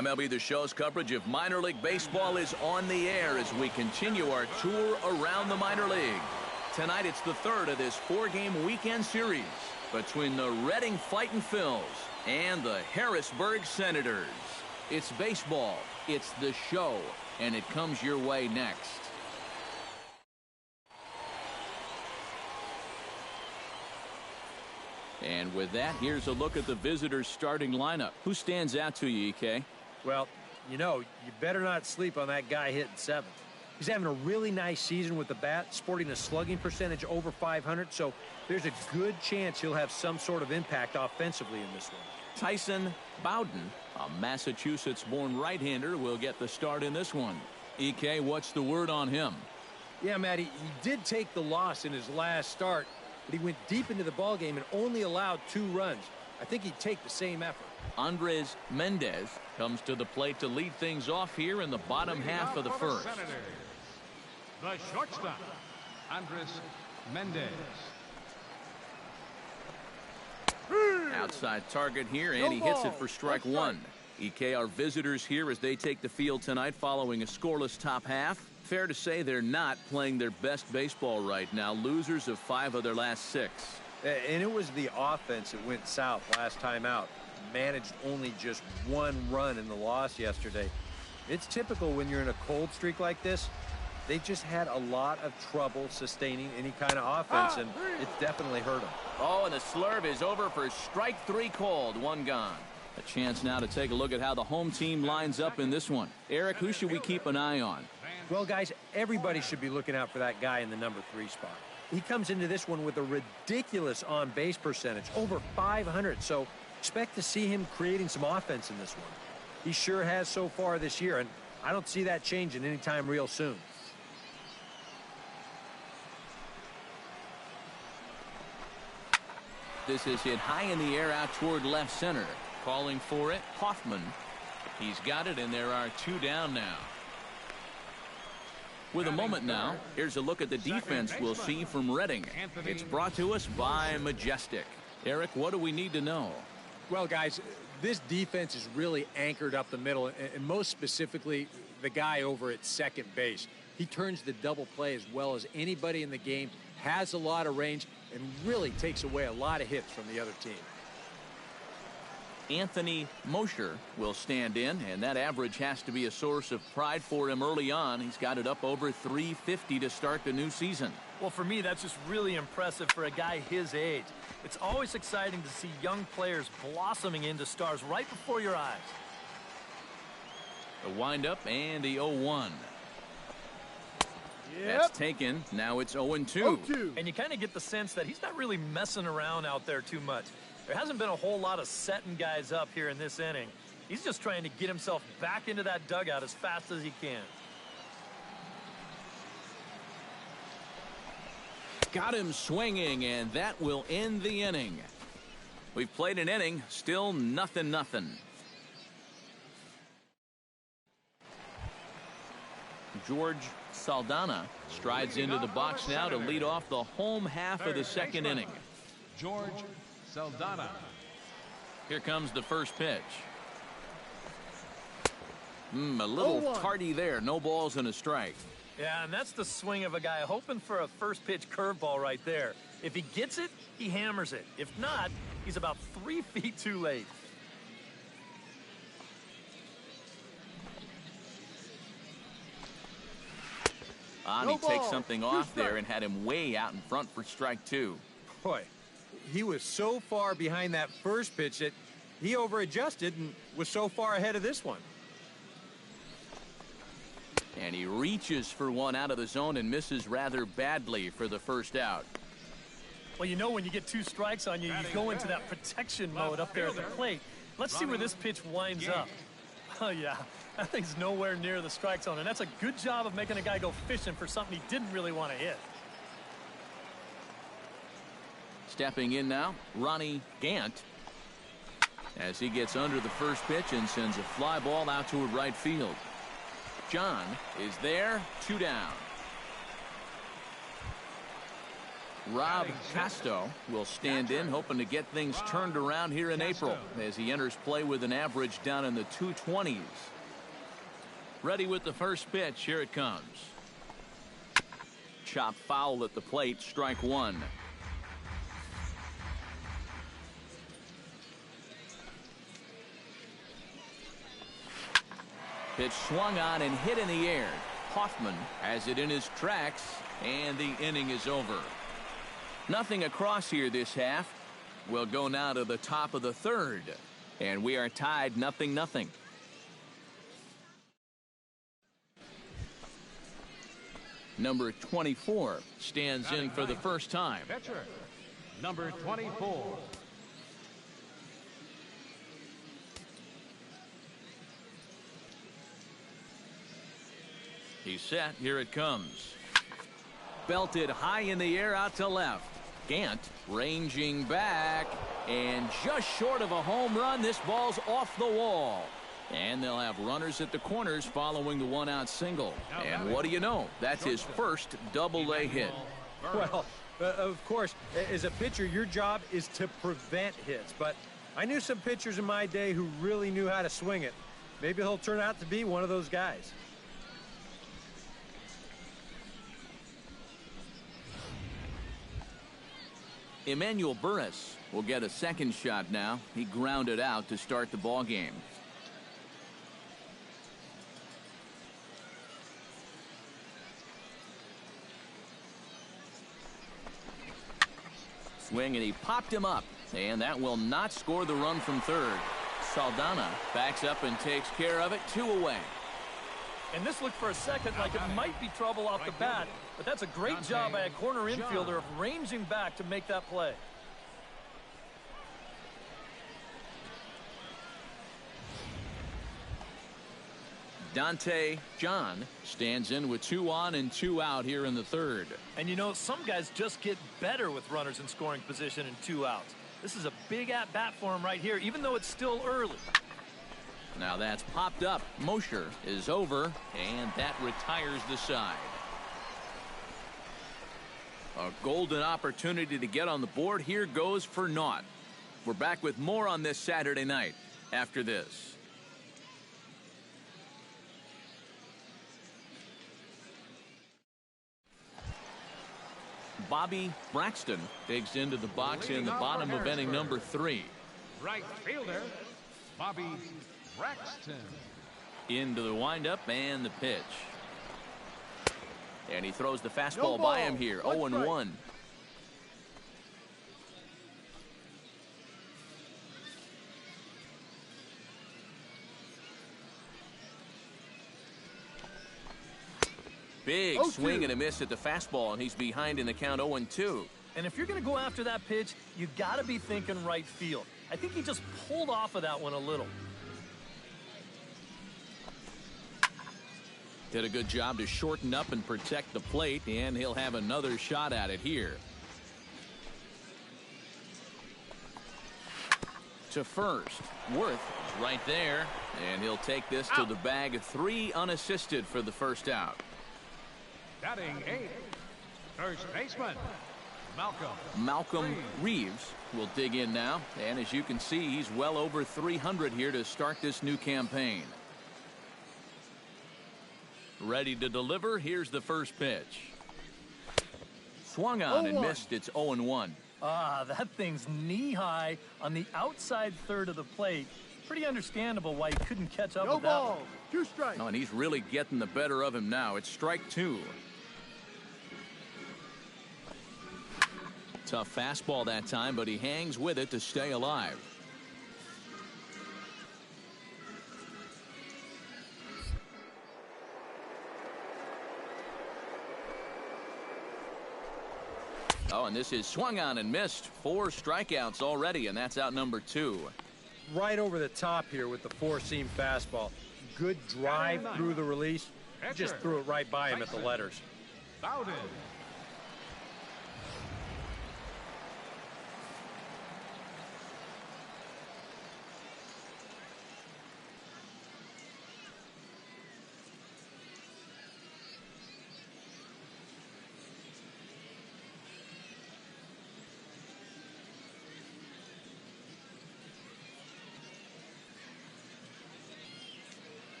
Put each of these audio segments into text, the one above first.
MLB The Show's coverage of minor league baseball is on the air as we continue our tour around the minor league. Tonight it's the third of this four-game weekend series between the Reading Fightin' Phils and the Harrisburg Senators. It's baseball, it's the show, and it comes your way next. And with that, here's a look at the visitors' starting lineup. Who stands out to you, EK? Well, you know, you better not sleep on that guy hitting seventh. He's having a really nice season with the bat, sporting a slugging percentage over 500, so there's a good chance he'll have some sort of impact offensively in this one. Tyson Bowden, a Massachusetts-born right-hander, will get the start in this one. EK, what's the word on him? Yeah, Matty, he did take the loss in his last start, but he went deep into the ballgame and only allowed 2 runs. I think he'd take the same effort. Andres Mendez comes to the plate to lead things off here in the bottom half of the first. The shortstop, Andres Mendez. Outside target here, and he hits it for strike one. EK, our visitors here as they take the field tonight following a scoreless top half. Fair to say they're not playing their best baseball right now. Losers of 5 of their last 6. And it was the offense that went south last time out. Managed only just 1 run in the loss yesterday. It's typical when you're in a cold streak like this. They just had a lot of trouble sustaining any kind of offense, and it's definitely hurt them. Oh, and the slurve is over for strike 3 called. 1 gone. A chance now to take a look at how the home team lines up in this one. Eric, who should we keep an eye on? Well, guys, everybody should be looking out for that guy in the number 3 spot. He comes into this one with a ridiculous on-base percentage, over 500, so expect to see him creating some offense in this one. He sure has so far this year, and I don't see that changing anytime real soon. This is hit high in the air out toward left center. Calling for it, Hoffman. He's got it, and there are 2 down now. With a moment now, here's a look at the defense we'll see from Reading. It's brought to us by Majestic. Eric, what do we need to know? Well, guys, this defense is really anchored up the middle, and most specifically, the guy over at second base. He turns the double play as well as anybody in the game, has a lot of range, and really takes away a lot of hits from the other team. Anthony Mosher will stand in, and that average has to be a source of pride for him early on. He's got it up over 350 to start the new season. Well, for me, that's just really impressive for a guy his age. It's always exciting to see young players blossoming into stars right before your eyes. The windup and the 0-1. That's taken. Now it's 0-2. And you kind of get the sense that he's not really messing around out there too much. There hasn't been a whole lot of setting guys up here in this inning. He's just trying to get himself back into that dugout as fast as he can. Got him swinging, and that will end the inning. We've played an inning, still 0-0. George Saldana strides into the box now to lead off the home half of the second inning. George Saldana. Here comes the first pitch. A little tardy there. No balls and a strike. Yeah, and that's the swing of a guy hoping for a first pitch curveball right there. If he gets it, he hammers it. If not, he's about 3 feet too late. He takes something off there and had him way out in front for strike 2. Boy, he was so far behind that first pitch that he over-adjusted and was so far ahead of this one. And he reaches for one out of the zone and misses rather badly for the first out. Well, you know when you get 2 strikes on you, you go into that protection mode up there at the plate. Let's see where this pitch winds up. Oh, yeah. That thing's nowhere near the strike zone, and that's a good job of making a guy go fishing for something he didn't really want to hit. Stepping in now, Ronnie Gant, as he gets under the first pitch and sends a fly ball out toward right field. John is there, 2 down. Rob Casto will stand in, hoping to get things turned around here in April as he enters play with an average down in the 220s. Ready with the first pitch. Here it comes. Chop foul at the plate. Strike one. Pitch swung on and hit in the air. Hoffman has it in his tracks, and the inning is over. Nothing across here this half. We'll go now to the top of the third, and we are tied 0-0. Number 24 stands in for the first time. Pitcher, number 24. He's set. Here it comes. Belted high in the air out to left. Gant ranging back, and just short of a home run. This ball's off the wall. And they'll have runners at the corners following the one-out single. And what do you know? That's his first double-A hit. Well, of course, as a pitcher, your job is to prevent hits. But I knew some pitchers in my day who really knew how to swing it. Maybe he'll turn out to be one of those guys. Emmanuel Burris will get a second shot now. He grounded out to start the ball game. Swing, and he popped him up, and that will not score the run from third. Saldana backs up and takes care of it. 2 away. And this looked for a second like it might be trouble off the bat, but that's a great job by a corner infielder of ranging back to make that play. Dante John stands in with 2 on and 2 out here in the third. And you know, some guys just get better with runners in scoring position and 2 outs. This is a big at-bat for him right here, even though it's still early. Now that's popped up. Mosher is over, and that retires the side. A golden opportunity to get on the board here goes for naught. We're back with more on this Saturday night after this. Bobby Braxton digs into the box in the bottom of inning number 3. Right fielder, Bobby Braxton. Into the windup and the pitch. And he throws the fastball by him here. 0-1. Big swing and a miss at the fastball, and he's behind in the count 0-2. And if you're going to go after that pitch, you got to be thinking right field. I think he just pulled off of that one a little. Did a good job to shorten up and protect the plate, and he'll have another shot at it here. To first. Worth is right there, and he'll take this to the bag. 3 unassisted for the first out. Batting 8th, first baseman, Malcolm Reeves will dig in now, and as you can see, he's well over 300 here to start this new campaign. Ready to deliver. Here's the first pitch. Swung on and missed. It's 0-1. Ah, that thing's knee-high on the outside third of the plate. Pretty understandable why he couldn't catch up with that one. 2 strikes. Oh, and he's really getting the better of him now. It's strike 2. Tough fastball that time, but he hangs with it to stay alive. Oh, and this is swung on and missed. 4 strikeouts already, and that's out number 2. Right over the top here with the 4-seam fastball. Good drive through the release. Just threw it right by him at the letters. Bowden.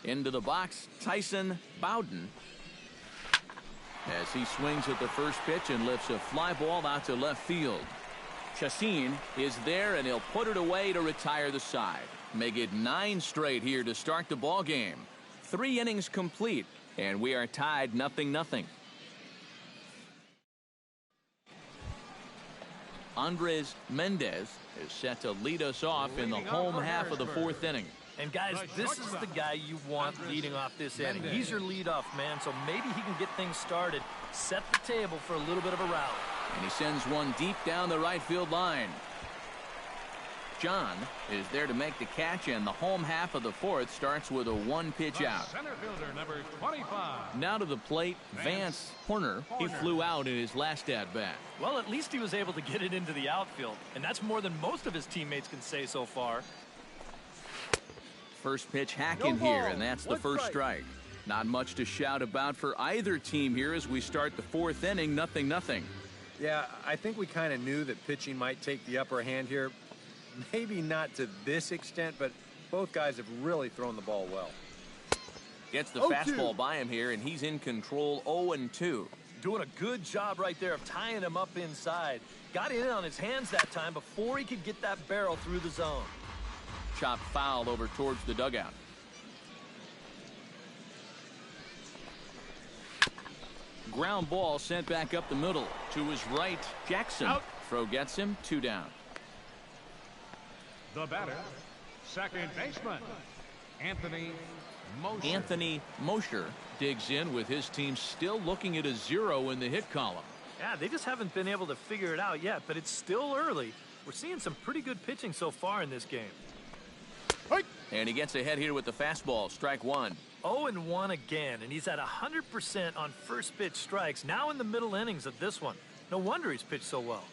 Into the box, Tyson Bowden. As he swings at the first pitch and lifts a fly ball out to left field. Chassin is there, and he'll put it away to retire the side. Make it 9 straight here to start the ball game. 3 innings complete, and we are tied 0-0. Andres Mendez is set to lead us off in the home half of the 4th inning. And guys, this is the guy you want leading off this inning. He's your leadoff man, so maybe he can get things started, set the table for a little bit of a rally. And he sends one deep down the right field line. John is there to make the catch, and the home half of the 4th starts with a 1-pitch out. Center fielder, number 25. Now to the plate, Vance Horner. He flew out in his last at-bat. Well, at least he was able to get it into the outfield, and that's more than most of his teammates can say so far. First pitch hacking here, and that's the first strike. Not much to shout about for either team here as we start the 4th inning, 0-0. Yeah, I think we kind of knew that pitching might take the upper hand here. Maybe not to this extent, but both guys have really thrown the ball well. Gets the fastball by him here, and he's in control 0-2. Doing a good job right there of tying him up inside. Got in on his hands that time before he could get that barrel through the zone. Chopped foul over towards the dugout. Ground ball sent back up the middle to his right. Jackson. Out. Throw gets him, 2 down. The batter, second baseman, Anthony Mosher. Anthony Mosher digs in with his team still looking at a 0 in the hit column. Yeah, they just haven't been able to figure it out yet, but it's still early. We're seeing some pretty good pitching so far in this game. And he gets ahead here with the fastball, strike 1. 0-1 again, and he's at 100% on first pitch strikes, now in the middle innings of this one. No wonder he's pitched so well.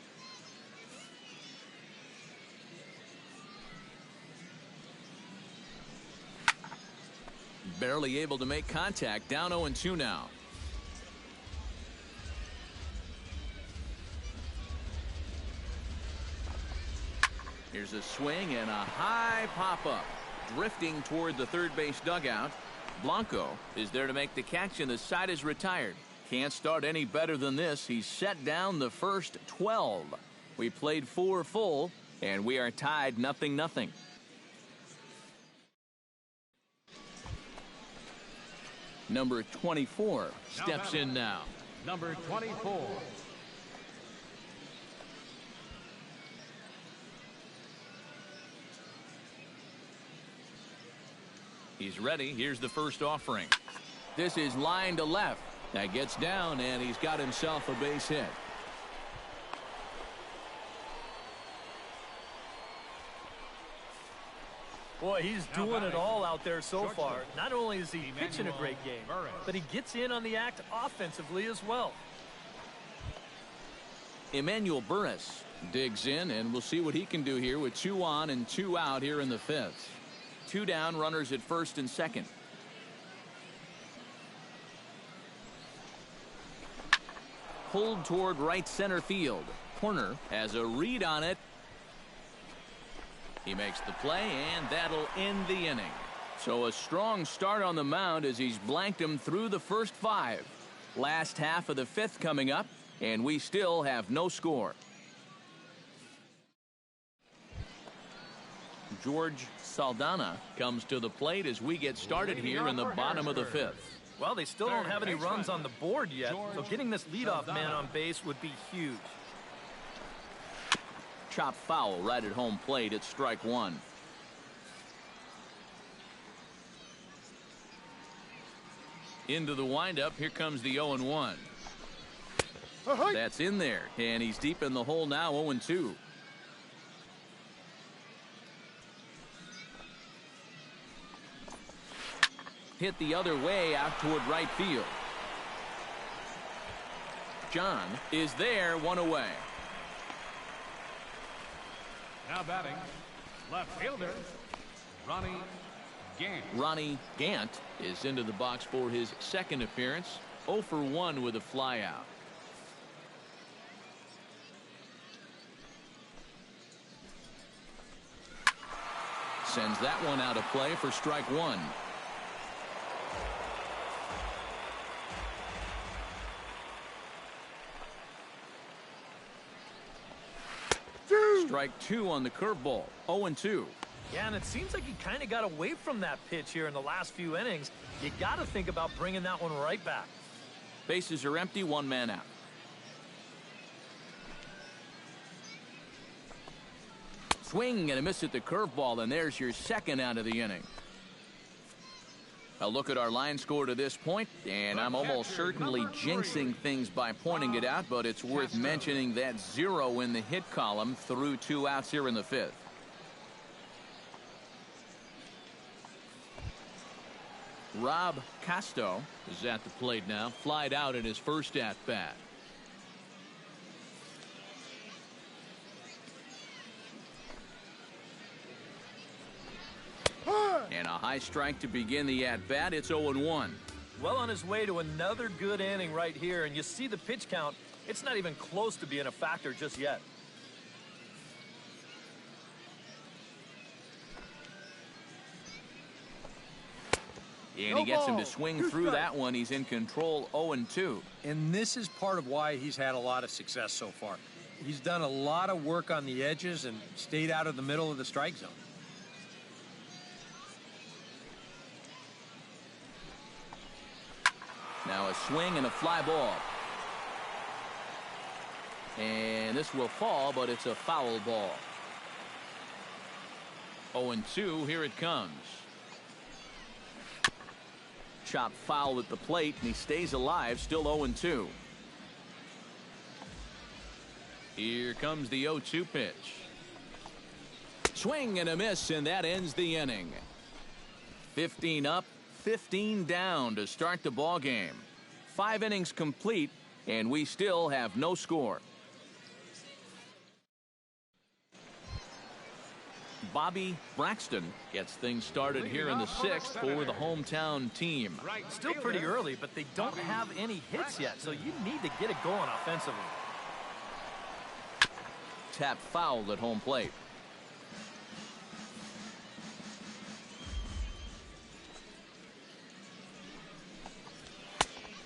Barely able to make contact, down 0-2 now. Here's a swing and a high pop-up. Drifting toward the third base dugout. Blanco is there to make the catch, and the side is retired. Can't start any better than this. He's set down the first 12. We played 4 full, and we are tied 0-0. Number 24 steps in now. Number 24. He's ready. Here's the first offering. This is line to left. That gets down, and he's got himself a base hit. Boy, he's doing it all out there so far. Not only is he pitching a great game, but he gets in on the act offensively as well. Emmanuel Burris digs in, and we'll see what he can do here with 2 on and 2 out here in the 5th. 2 down, runners at first and second. Pulled toward right center field. Corner has a read on it. He makes the play, and that'll end the inning. So a strong start on the mound as he's blanked him through the first 5. Last half of the 5th coming up, and we still have no score. George Saldana comes to the plate as we get started here in the bottom of the 5th. Well, they still don't have any runs on the board yet, so getting this leadoff man on base would be huge. Chop foul right at home plate. It's strike 1. Into the windup. Here comes the 0-1. That's in there, and he's deep in the hole now. 0-2. Hit the other way out toward right field. John is there, 1 away. Now batting, left fielder, Ronnie Gant. Ronnie Gant is into the box for his second appearance. 0 for 1 with a flyout. Sends that one out of play for strike 1. Strike 2 on the curveball. 0-2. Yeah, and it seems like he kind of got away from that pitch here in the last few innings. You got to think about bringing that one right back. Bases are empty, one man out. Swing and a miss at the curveball, and there's your second out of the inning. A look at our line score to this point, and I'm almost certainly jinxing things by pointing it out, but it's worth mentioning that 0 in the hit column through 2 outs here in the 5th. Rob Casto is at the plate now, flied out in his first at-bat. And a high strike to begin the at-bat. It's 0-1. Well on his way to another good inning right here, and you see the pitch count. It's not even close to being a factor just yet. And he gets him to swing through that one. He's in control, 0-2. And this is part of why he's had a lot of success so far. He's done a lot of work on the edges and stayed out of the middle of the strike zone. Now a swing and a fly ball. And this will fall, but it's a foul ball. 0-2, here it comes. Chop foul at the plate, and he stays alive, still 0-2. Here comes the 0-2 pitch. Swing and a miss, and that ends the inning. 15 up, 15 down to start the ball game. 5 innings complete, and we still have no score. Bobby Braxton gets things started here in the 6th for the hometown team. Still pretty early, but they don't have any hits yet, so you need to get it going offensively. Tap fouled at home plate.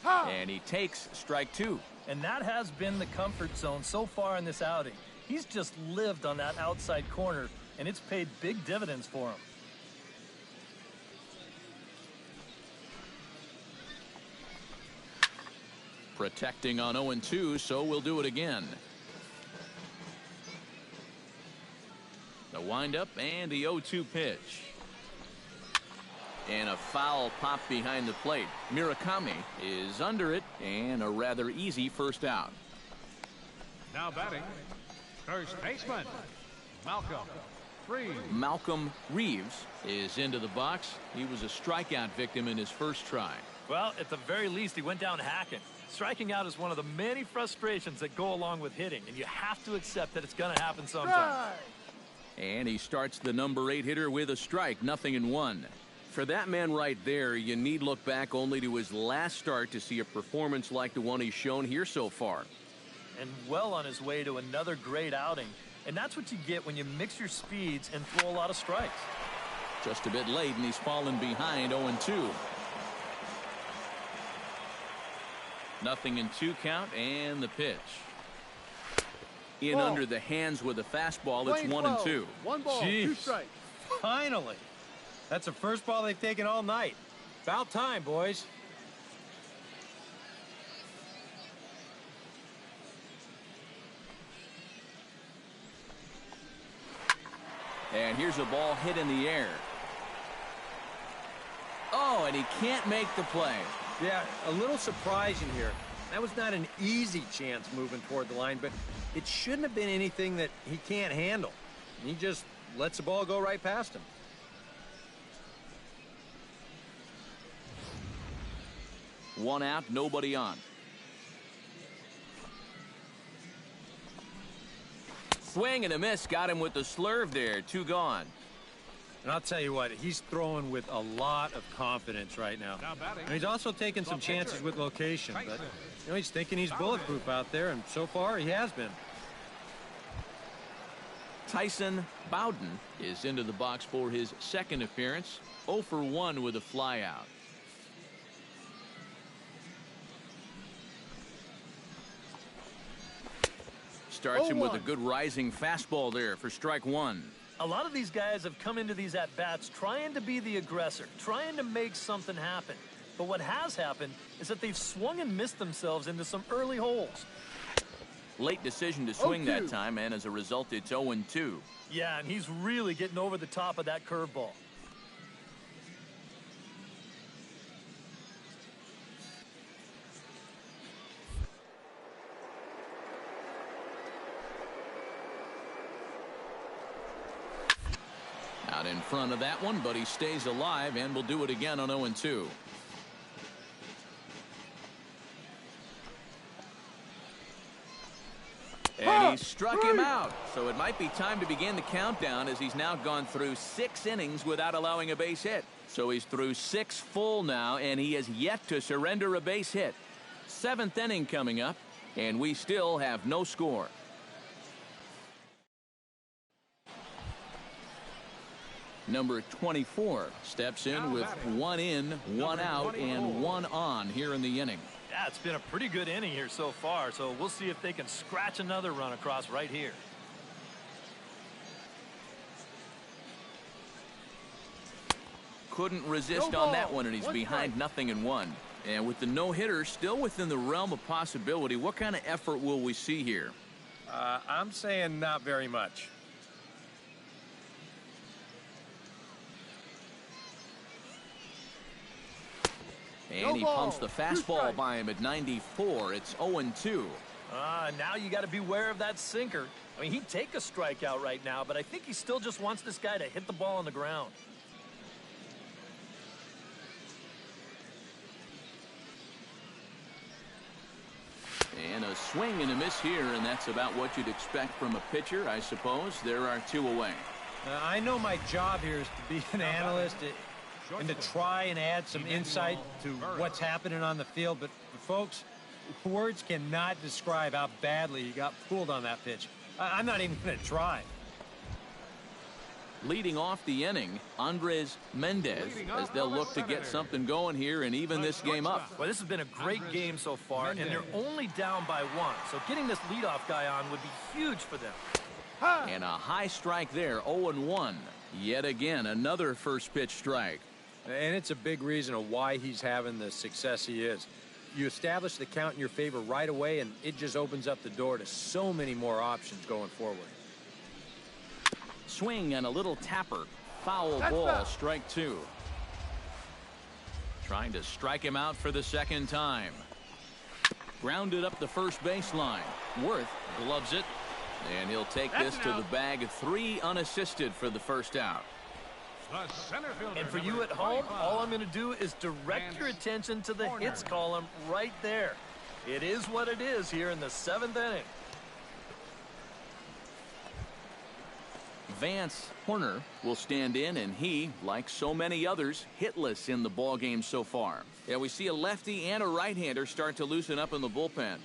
And he takes strike 2. And that has been the comfort zone so far in this outing. He's just lived on that outside corner, and it's paid big dividends for him. Protecting on 0-2, so we'll do it again. The windup and the 0-2 pitch. And a foul pop behind the plate. Murakami is under it, and a rather easy first out. Now batting, first baseman, Malcolm Reeves is into the box. He was a strikeout victim in his first try. Well, at the very least, he went down hacking. Striking out is one of the many frustrations that go along with hitting, and you have to accept that it's going to happen sometime. And he starts the number 8 hitter with a strike, 0-1. For that man right there, you need look back only to his last start to see a performance like the one he's shown here so far. And well on his way to another great outing. And that's what you get when you mix your speeds and throw a lot of strikes. Just a bit late, and he's fallen behind 0-2. 0-2 count, and the pitch. In under the hands with a fastball, it's 1-2. 1 ball, 2 strikes. Finally. That's the first ball they've taken all night. About time, boys. And here's a ball hit in the air. Oh, and he can't make the play. Yeah, a little surprising here. That was not an easy chance moving toward the line, but it shouldn't have been anything that he can't handle. He just lets the ball go right past him. One out, nobody on. Swing and a miss, got him with the slurve there. 2 gone. And I'll tell you what, he's throwing with a lot of confidence right now. And he's also taking some chances with location, but he's thinking he's bulletproof out there, and so far he has been. Tyson Bowden is into the box for his second appearance. 0 for 1 with a flyout. Starts him with a good rising fastball there for strike one. A lot of these guys have come into these at-bats trying to be the aggressor, trying to make something happen. But what has happened is that they've swung and missed themselves into some early holes. Late decision to swing that time, and as a result, it's 0-2. Yeah, and he's really getting over the top of that curveball. Out in front of that one, but he stays alive and will do it again on 0-2. And he struck him out. So it might be time to begin the countdown, as he's now gone through 6 innings without allowing a base hit. So he's through 6 full now, and he has yet to surrender a base hit. 7th inning coming up, and we still have no score. Number 24 steps in with 1 in, 1 out, and 1 on here in the inning. Yeah, it's been a pretty good inning here so far, so we'll see if they can scratch another run across right here. Couldn't resist on that one, and he's behind 0-1. And with the no-hitter still within the realm of possibility, what kind of effort will we see here? I'm saying not very much. And he pumps the fastball by him at 94. It's 0-2. Now you got to beware of that sinker. I mean, he'd take a strikeout right now, but I think he still just wants this guy to hit the ball on the ground. And a swing and a miss here, and that's about what you'd expect from a pitcher, I suppose. There are 2 away. I know my job here is to be an analyst and to try and add some insight to what's happening on the field. But, folks, words cannot describe how badly he got fooled on that pitch. I'm not even going to try. Leading off the inning, Andres Mendez, as they'll look to get something going here and even this game up. Well, this has been a great game so far, and they're only down by 1. So getting this leadoff guy on would be huge for them. And a high strike there, 0-1. Yet again, another first pitch strike. And it's a big reason of why he's having the success he is. You establish the count in your favor right away, and it just opens up the door to so many more options going forward. Swing and a little tapper. Foul ball, strike 2. Trying to strike him out for the 2nd time. Grounded up the first baseline. Worth gloves it, and he'll take this to the bag. 3 unassisted for the first out. And for you at home, all I'm going to do is direct your attention to the hits column right there. It is what it is here in the 7th inning. Vance Horner will stand in, and he, like so many others, hitless in the ball game so far. Yeah, we see a lefty and a right-hander start to loosen up in the bullpen.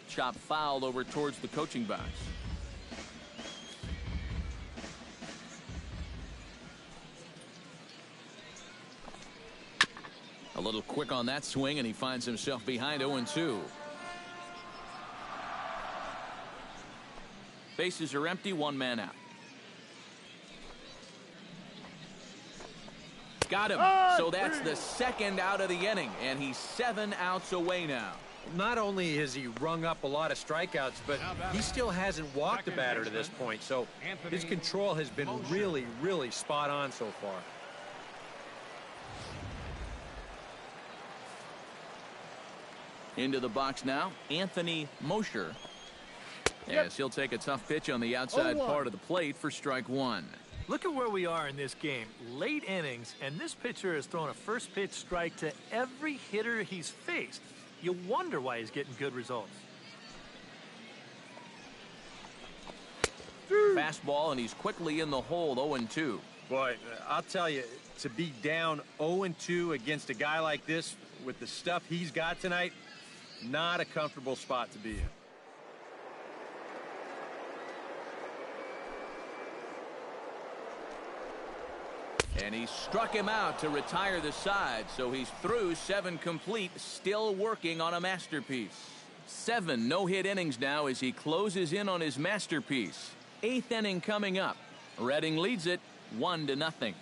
Chop fouled over towards the coaching box. A little quick on that swing, and he finds himself behind 0-2. Bases are empty, 1 man out. Got him. So that's the 2nd out of the inning, and he's 7 outs away now. Not only has he rung up a lot of strikeouts, but he still hasn't walked a batter to this point. So his control has been really, really spot on so far. Into the box now, Anthony Mosher, as he'll take a tough pitch on the outside part of the plate for strike 1. Look at where we are in this game. Late innings, and this pitcher has thrown a first pitch strike to every hitter he's faced. You wonder why he's getting good results. Fastball, and he's quickly in the hole, 0-2. Boy, I'll tell you, to be down 0-2 against a guy like this with the stuff he's got tonight, not a comfortable spot to be in. And he struck him out to retire the side, so he's through 7 complete, still working on a masterpiece. 7 no-hit innings now as he closes in on his masterpiece. 8th inning coming up. Reading leads it 1-0.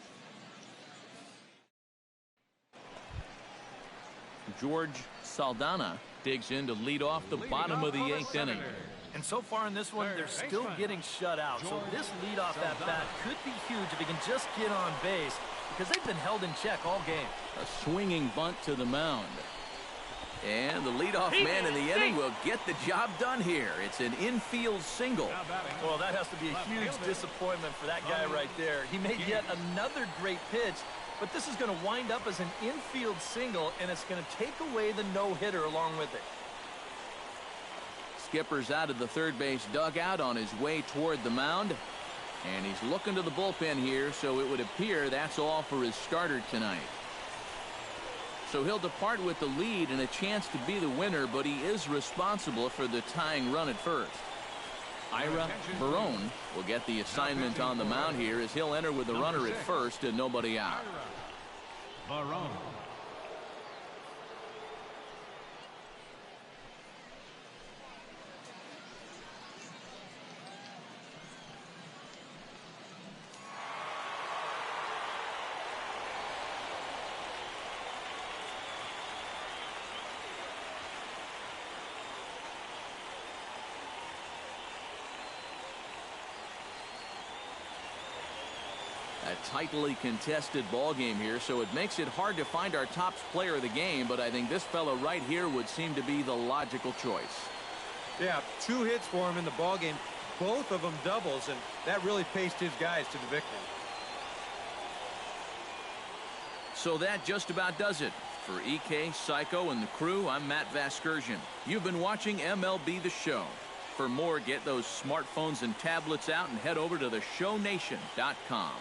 George Saldana digs in to lead off the bottom of the 8th inning. And so far in this one, they're still getting shut out. So this leadoff at bat could be huge if he can just get on base, because they've been held in check all game. A swinging bunt to the mound. And the leadoff man in the inning will get the job done here. It's an infield single. Well, that has to be a huge disappointment for that guy right there. He made yet another great pitch, but this is going to wind up as an infield single, and it's going to take away the no-hitter along with it. Skipper's out of the third base dugout on his way toward the mound. And he's looking to the bullpen here, so it would appear that's all for his starter tonight. So he'll depart with the lead and a chance to be the winner, but he is responsible for the tying run at first. Ira Barone will get the assignment on the mound here as he'll enter with the runner at first and nobody out. Barone. A tightly contested ball game here, so it makes it hard to find our top player of the game, but I think this fellow right here would seem to be the logical choice. Yeah, 2 hits for him in the ball game, both of them doubles, and that really paced his guys to the victory. So that just about does it. For EK, Psycho, and the crew, I'm Matt Vasgersian. You've been watching MLB The Show. For more, get those smartphones and tablets out and head over to theshownation.com.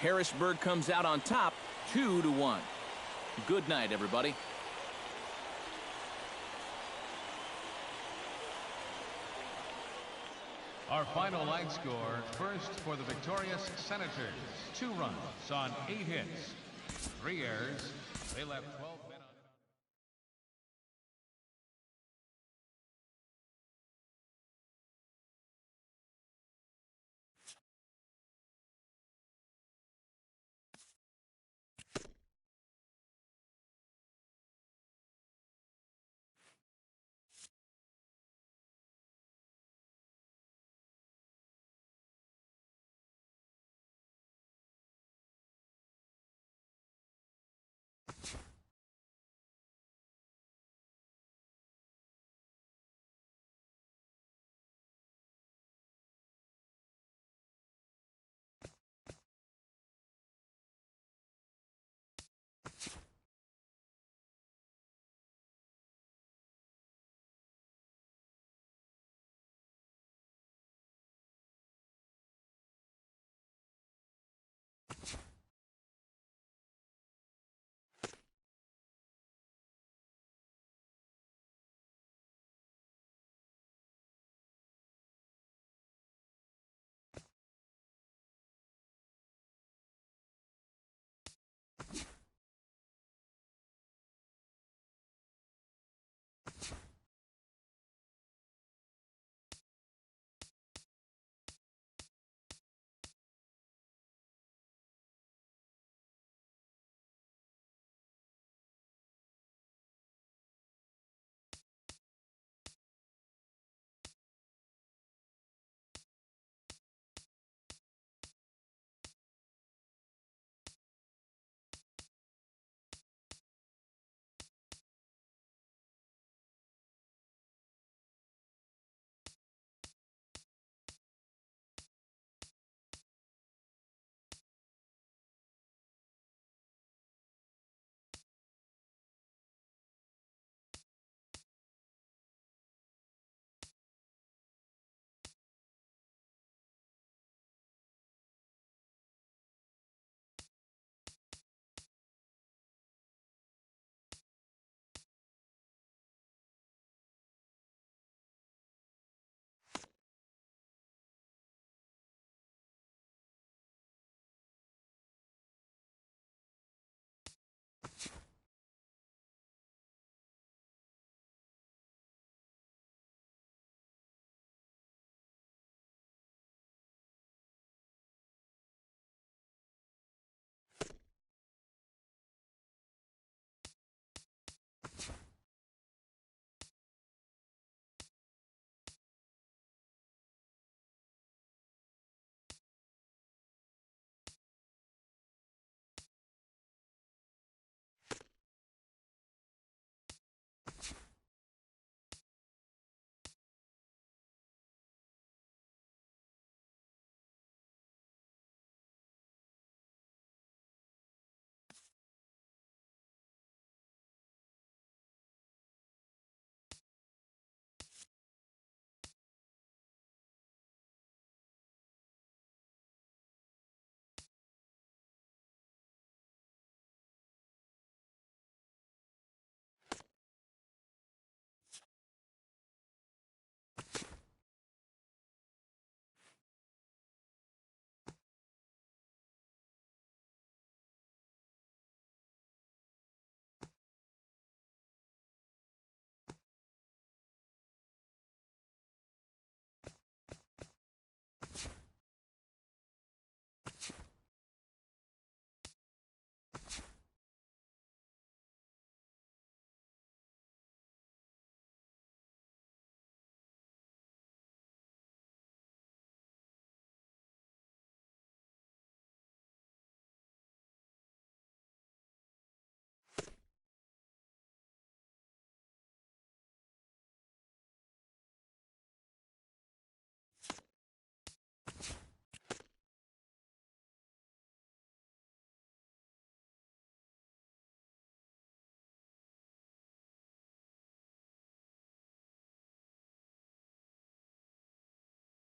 Harrisburg comes out on top 2-1. Good night, everybody. Our final line score, first for the victorious Senators. 2 runs on 8 hits. 3 errors. They left 12.